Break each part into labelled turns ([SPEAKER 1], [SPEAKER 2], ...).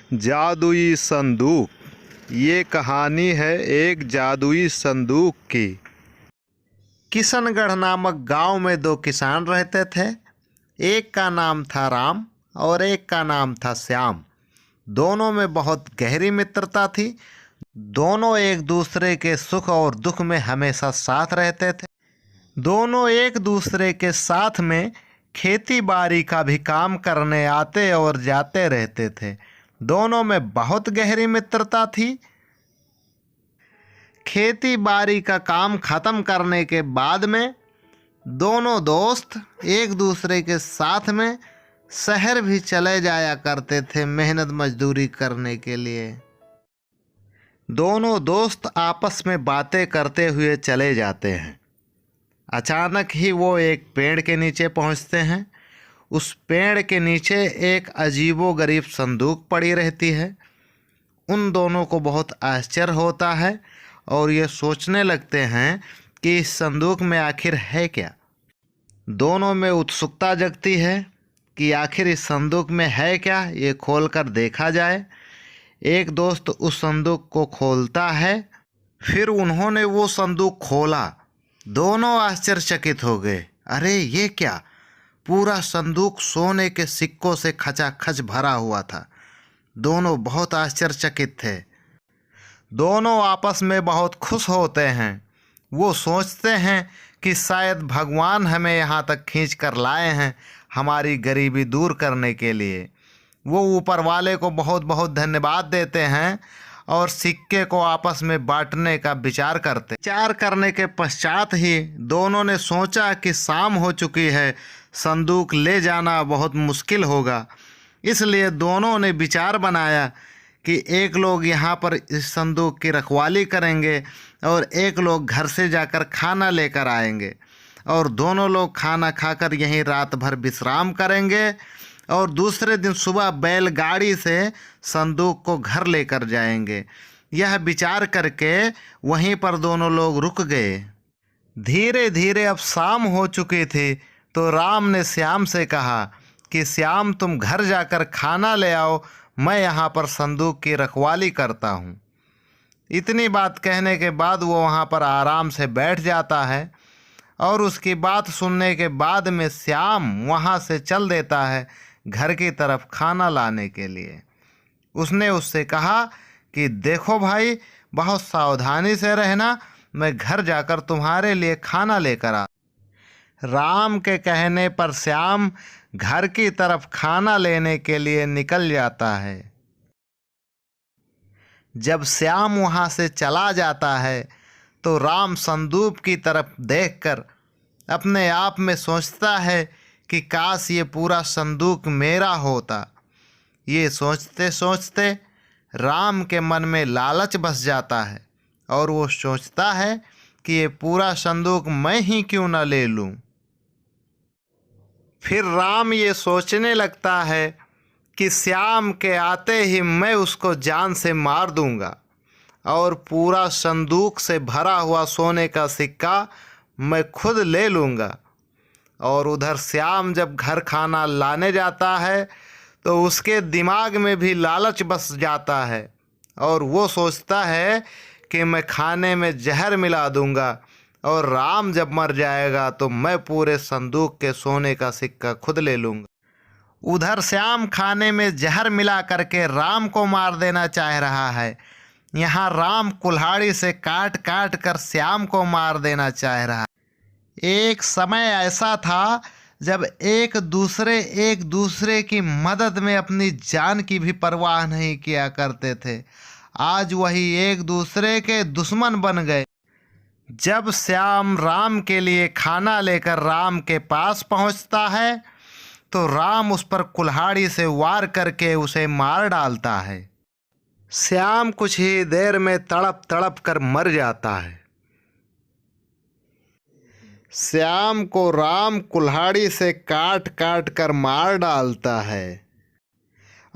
[SPEAKER 1] जादुई संदूक। ये कहानी है एक जादुई संदूक की। किशनगढ़ नामक गांव में दो किसान रहते थे। एक का नाम था राम और एक का नाम था श्याम। दोनों में बहुत गहरी मित्रता थी। दोनों एक दूसरे के सुख और दुख में हमेशा साथ रहते थे। दोनों एक दूसरे के साथ में खेती बाड़ी का भी काम करने आते और जाते रहते थे। दोनों में बहुत गहरी मित्रता थी। खेती बाड़ी का काम खत्म करने के बाद में दोनों दोस्त एक दूसरे के साथ में शहर भी चले जाया करते थे मेहनत मजदूरी करने के लिए। दोनों दोस्त आपस में बातें करते हुए चले जाते हैं। अचानक ही वो एक पेड़ के नीचे पहुंचते हैं। उस पेड़ के नीचे एक अजीबोगरीब संदूक पड़ी रहती है। उन दोनों को बहुत आश्चर्य होता है और ये सोचने लगते हैं कि इस संदूक में आखिर है क्या। दोनों में उत्सुकता जगती है कि आखिर इस संदूक में है क्या, ये खोलकर देखा जाए। एक दोस्त उस संदूक को खोलता है। फिर उन्होंने वो संदूक खोला। दोनों आश्चर्यचकित हो गए। अरे ये क्या! पूरा संदूक सोने के सिक्कों से खचाखच भरा हुआ था। दोनों बहुत आश्चर्यचकित थे। दोनों आपस में बहुत खुश होते हैं। वो सोचते हैं कि शायद भगवान हमें यहाँ तक खींच कर लाए हैं हमारी गरीबी दूर करने के लिए। वो ऊपर वाले को बहुत बहुत धन्यवाद देते हैं और सिक्के को आपस में बांटने का विचार करने के पश्चात ही दोनों ने सोचा कि शाम हो चुकी है, संदूक ले जाना बहुत मुश्किल होगा। इसलिए दोनों ने विचार बनाया कि एक लोग यहाँ पर इस संदूक की रखवाली करेंगे और एक लोग घर से जाकर खाना लेकर आएंगे और दोनों लोग खाना खाकर यहीं रात भर विश्राम करेंगे और दूसरे दिन सुबह बैलगाड़ी से संदूक को घर लेकर जाएंगे। यह विचार करके वहीं पर दोनों लोग रुक गए। धीरे धीरे अब शाम हो चुकी थी तो राम ने श्याम से कहा कि श्याम, तुम घर जाकर खाना ले आओ, मैं यहाँ पर संदूक की रखवाली करता हूँ। इतनी बात कहने के बाद वो वहाँ पर आराम से बैठ जाता है और उसकी बात सुनने के बाद में श्याम वहाँ से चल देता है घर की तरफ खाना लाने के लिए। उसने उससे कहा कि देखो भाई, बहुत सावधानी से रहना, मैं घर जाकर तुम्हारे लिए खाना लेकर आ। राम के कहने पर श्याम घर की तरफ खाना लेने के लिए निकल जाता है। जब श्याम वहाँ से चला जाता है तो राम संदूक की तरफ देखकर अपने आप में सोचता है कि काश ये पूरा संदूक मेरा होता। ये सोचते सोचते राम के मन में लालच बस जाता है और वो सोचता है कि ये पूरा संदूक मैं ही क्यों न ले लूं। फिर राम ये सोचने लगता है कि श्याम के आते ही मैं उसको जान से मार दूंगा और पूरा संदूक से भरा हुआ सोने का सिक्का मैं खुद ले लूँगा। और उधर श्याम जब घर खाना लाने जाता है तो उसके दिमाग में भी लालच बस जाता है और वो सोचता है कि मैं खाने में जहर मिला दूंगा और राम जब मर जाएगा तो मैं पूरे संदूक के सोने का सिक्का खुद ले लूँगा। उधर श्याम खाने में जहर मिला करके राम को मार देना चाह रहा है। यहाँ राम कुल्हाड़ी से काट काट कर श्याम को मार देना चाह रहा है। एक समय ऐसा था जब एक दूसरे की मदद में अपनी जान की भी परवाह नहीं किया करते थे। आज वही एक दूसरे के दुश्मन बन गए। जब श्याम राम के लिए खाना लेकर राम के पास पहुंचता है तो राम उस पर कुल्हाड़ी से वार करके उसे मार डालता है। श्याम कुछ ही देर में तड़प तड़प कर मर जाता है। श्याम को राम कुल्हाड़ी से काट काट कर मार डालता है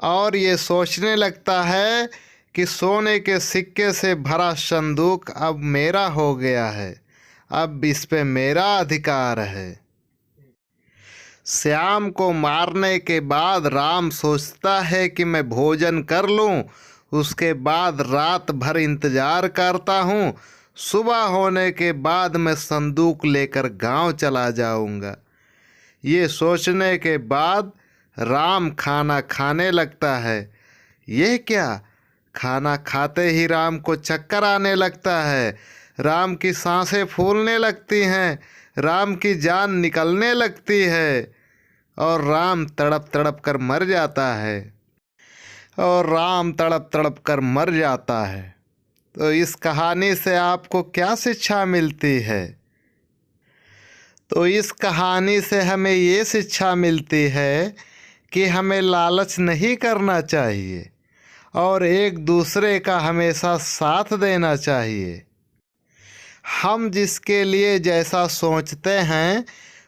[SPEAKER 1] और ये सोचने लगता है कि सोने के सिक्के से भरा संदूक अब मेरा हो गया है, अब इस पे मेरा अधिकार है। श्याम को मारने के बाद राम सोचता है कि मैं भोजन कर लूं, उसके बाद रात भर इंतजार करता हूं, सुबह होने के बाद मैं संदूक लेकर गांव चला जाऊंगा। ये सोचने के बाद राम खाना खाने लगता है। यह क्या, खाना खाते ही राम को चक्कर आने लगता है, राम की सांसें फूलने लगती हैं, राम की जान निकलने लगती है और राम तड़प तड़प कर मर जाता है। तो इस कहानी से आपको क्या शिक्षा मिलती है? तो इस कहानी से हमें ये शिक्षा मिलती है कि हमें लालच नहीं करना चाहिए और एक दूसरे का हमेशा साथ देना चाहिए। हम जिसके लिए जैसा सोचते हैं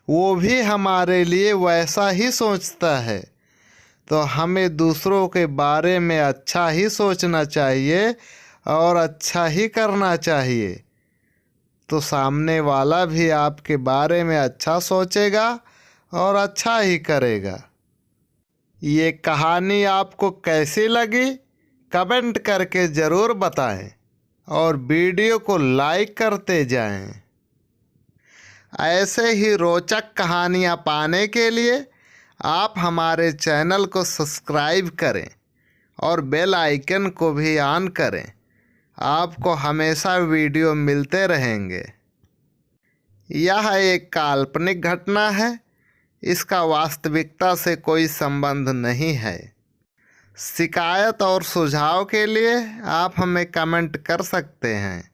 [SPEAKER 1] वो भी हमारे लिए वैसा ही सोचता है। तो हमें दूसरों के बारे में अच्छा ही सोचना चाहिए और अच्छा ही करना चाहिए, तो सामने वाला भी आपके बारे में अच्छा सोचेगा और अच्छा ही करेगा। ये कहानी आपको कैसी लगी कमेंट करके ज़रूर बताएं और वीडियो को लाइक करते जाएं। ऐसे ही रोचक कहानियाँ पाने के लिए आप हमारे चैनल को सब्सक्राइब करें और बेल आइकन को भी ऑन करें। आपको हमेशा वीडियो मिलते रहेंगे। यह एक काल्पनिक घटना है, इसका वास्तविकता से कोई संबंध नहीं है। शिकायत और सुझाव के लिए आप हमें कमेंट कर सकते हैं।